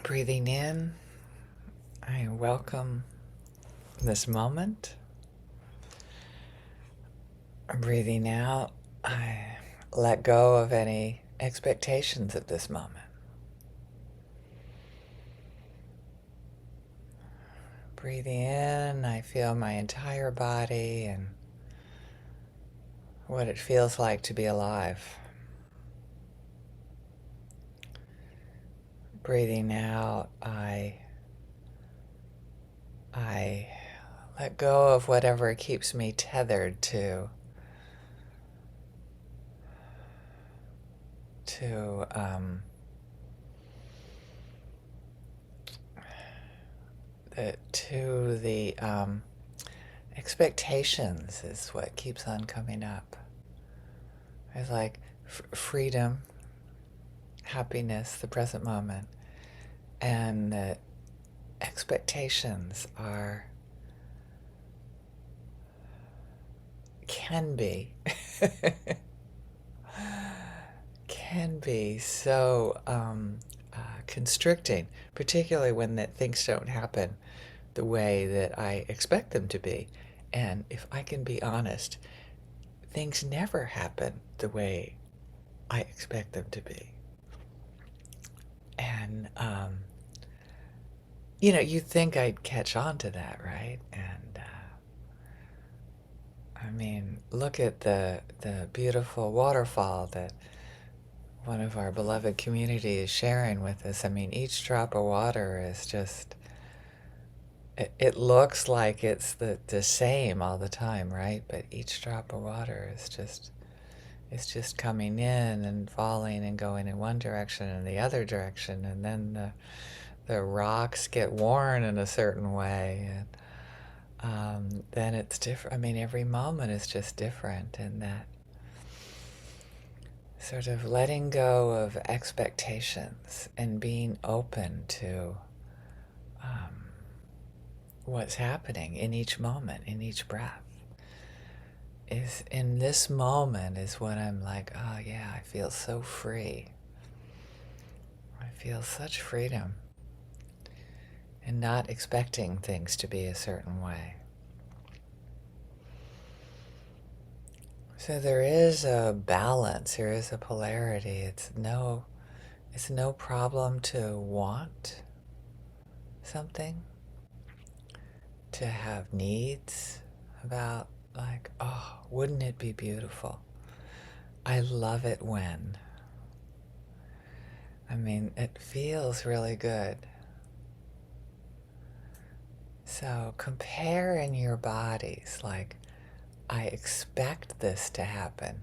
Breathing in, I welcome this moment. Breathing out, I let go of any expectations of this moment. Breathing in, I feel my entire body and what it feels like to be alive. Breathing out, I let go of whatever keeps me tethered to to um, the expectations is what keeps on coming up. It's like freedom, happiness, the present moment, and the expectations are can be can be so constricting, particularly when that things don't happen the way that I expect them to be. And if I can be honest, things never happen the way I expect them to be. And you'd think I'd catch on to that, right? And I mean, look at the beautiful waterfall that one of our beloved community is sharing with us. I mean, each drop of water is just, it looks like it's the same all the time, right? But each drop of water is just, it's just coming in and falling and going in one direction and the other direction. And then the rocks get worn in a certain way. And then it's different. I mean, every moment is just different, and that sort of letting go of expectations and being open to what's happening in each moment, in each breath, is in this moment is when I'm like, oh yeah, I feel so free. I feel such freedom and not expecting things to be a certain way. So there is a balance, there is a polarity. It's no problem to want something, to have needs about like, oh, wouldn't it be beautiful? I love it when. I mean, it feels really good. So compare in your bodies, like, I expect this to happen.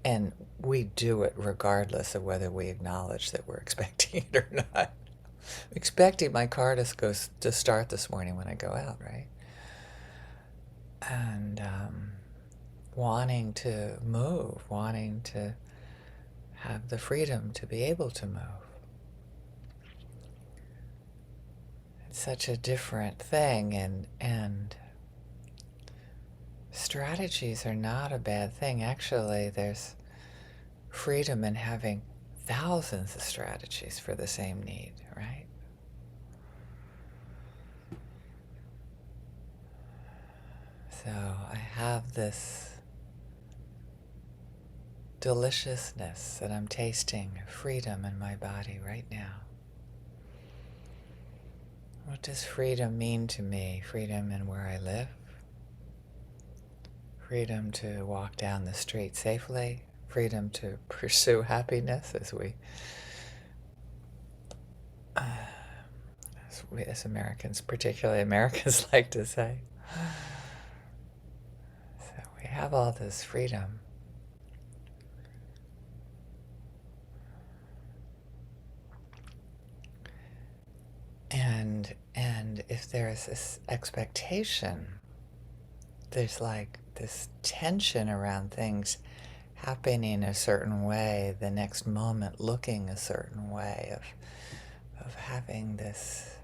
And we do it regardless of whether we acknowledge that we're expecting it or not. I'm expecting my car to start this morning when I go out, right? And wanting to move, wanting to have the freedom to be able to move. It's such a different thing, and strategies are not a bad thing. Actually, there's freedom in having thousands of strategies for the same need, right? So I have this deliciousness that I'm tasting, freedom in my body right now. What does freedom mean to me? Freedom in where I live, freedom to walk down the street safely, freedom to pursue happiness as Americans, particularly Americans, like to say. So we have all this freedom. And if there's this expectation, there's like this tension around things happening a certain way, the next moment looking a certain way, of having this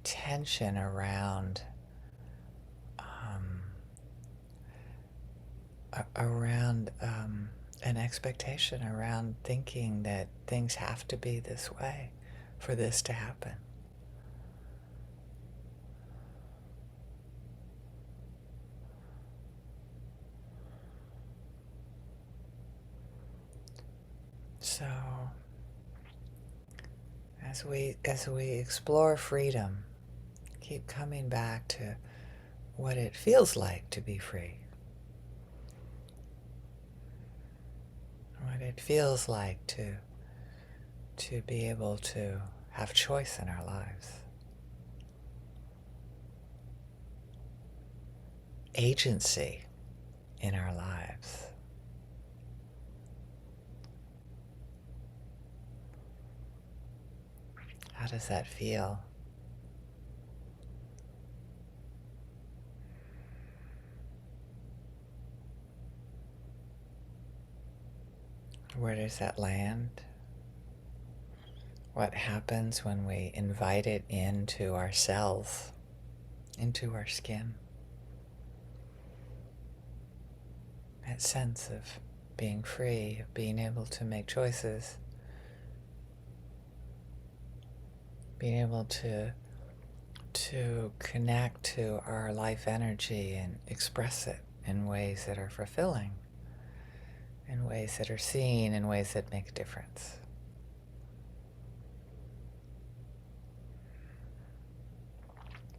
tension around an expectation, around thinking that things have to be this way. for this to happen. So as we explore freedom, keep coming back to what it feels like to be free. What it feels like to be able to have choice in our lives. Agency in our lives. How does that feel? Where does that land? What happens when we invite it into our cells, into our skin? That sense of being free, of being able to make choices, being able to connect to our life energy and express it in ways that are fulfilling, in ways that are seen, in ways that make a difference.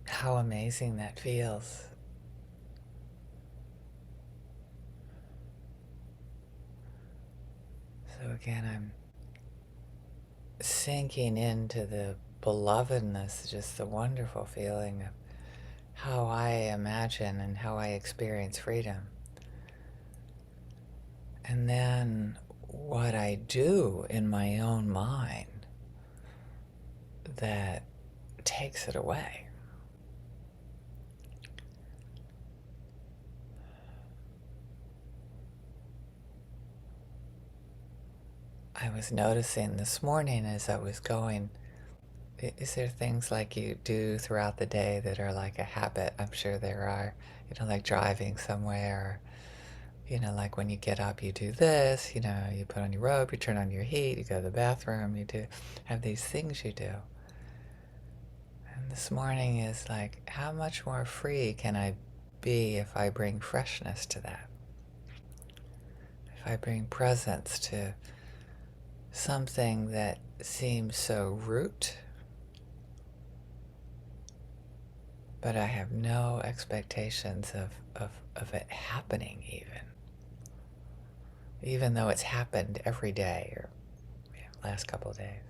How amazing that feels. So again, I'm sinking into the belovedness, just the wonderful feeling of how I imagine and how I experience freedom. And then what I do in my own mind that takes it away. I was noticing this morning as I was going, is there things like you do throughout the day that are like a habit? I'm sure there are, like driving somewhere, like when you get up, you do this, you put on your robe, you turn on your heat, you go to the bathroom, you do have these things you do. And this morning is like, how much more free can I be if I bring freshness to that? If I bring presence to something that seems so root, but I have no expectations of it happening even though it's happened every day or last couple of days.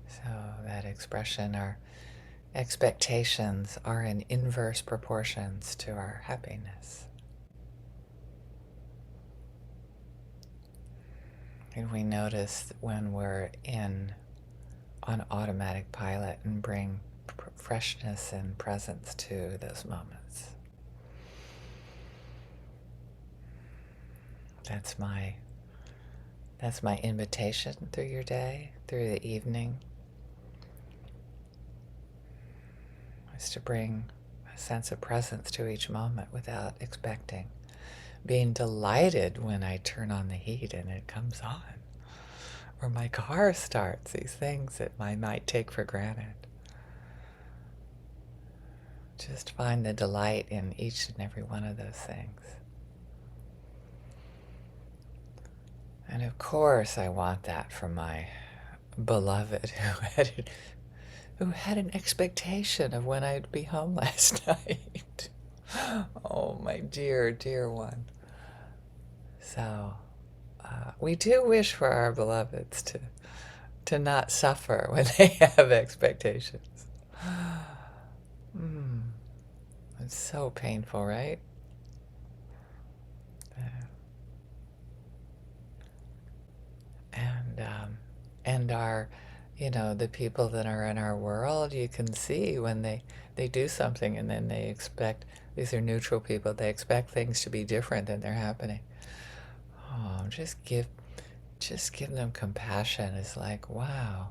So that expression, our expectations are in inverse proportions to our happiness. And we notice when we're on automatic pilot and bring freshness and presence to those moments. That's my invitation through your day, through the evening, is to bring a sense of presence to each moment without expecting. Being delighted when I turn on the heat and it comes on. Or my car starts, these things that I might take for granted. Just find the delight in each and every one of those things. And of course I want that from my beloved who had an expectation of when I'd be home last night. Oh, my dear, dear one. So we do wish for our beloveds to not suffer when they have expectations. It's so painful, right? And our, the people that are in our world, you can see when they do something and then they expect, these are neutral people, they expect things to be different than they're happening. Oh, just give them compassion. It's like, wow,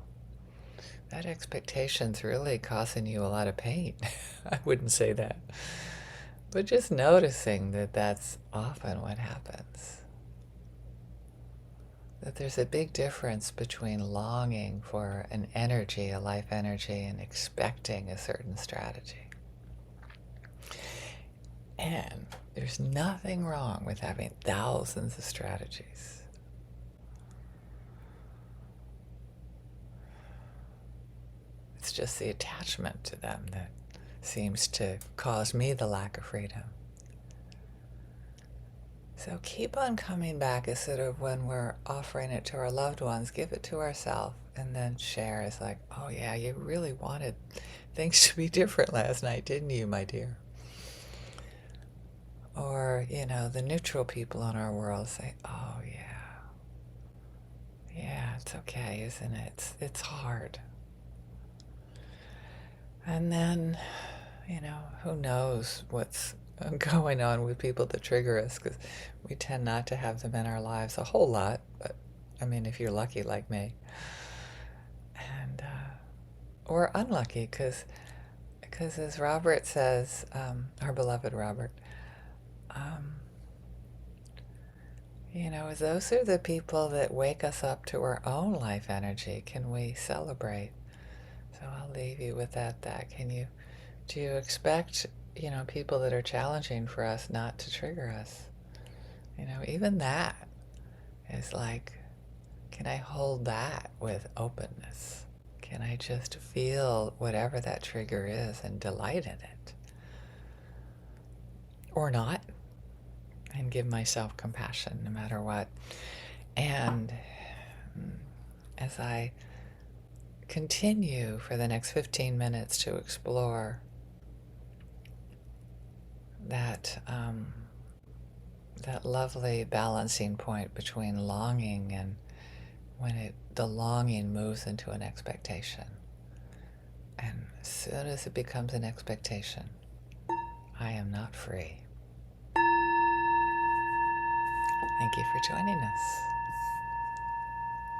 that expectation's really causing you a lot of pain. I wouldn't say that. But just noticing that that's often what happens. That there's a big difference between longing for an energy, a life energy, and expecting a certain strategy. And there's nothing wrong with having thousands of strategies. It's just the attachment to them that seems to cause me the lack of freedom. So keep on coming back as sort of when we're offering it to our loved ones, give it to ourselves, and then share as like, oh yeah, you really wanted things to be different last night, didn't you, my dear? Or, the neutral people in our world say, oh yeah, it's okay, isn't it? It's hard. And then, who knows what's going on with people that trigger us, because we tend not to have them in our lives a whole lot, but if you're lucky like me. And, or unlucky, because as Robert says, our beloved Robert, those are the people that wake us up to our own life energy. Can we celebrate? So I'll leave you with that. Do you expect, people that are challenging for us not to trigger us? Even that is like, can I hold that with openness? Can I just feel whatever that trigger is and delight in it? Or not? And give myself compassion no matter what. And as I continue for the next 15 minutes to explore that lovely balancing point between longing and when the longing moves into an expectation. And as soon as it becomes an expectation, I am not free. Thank you for joining us.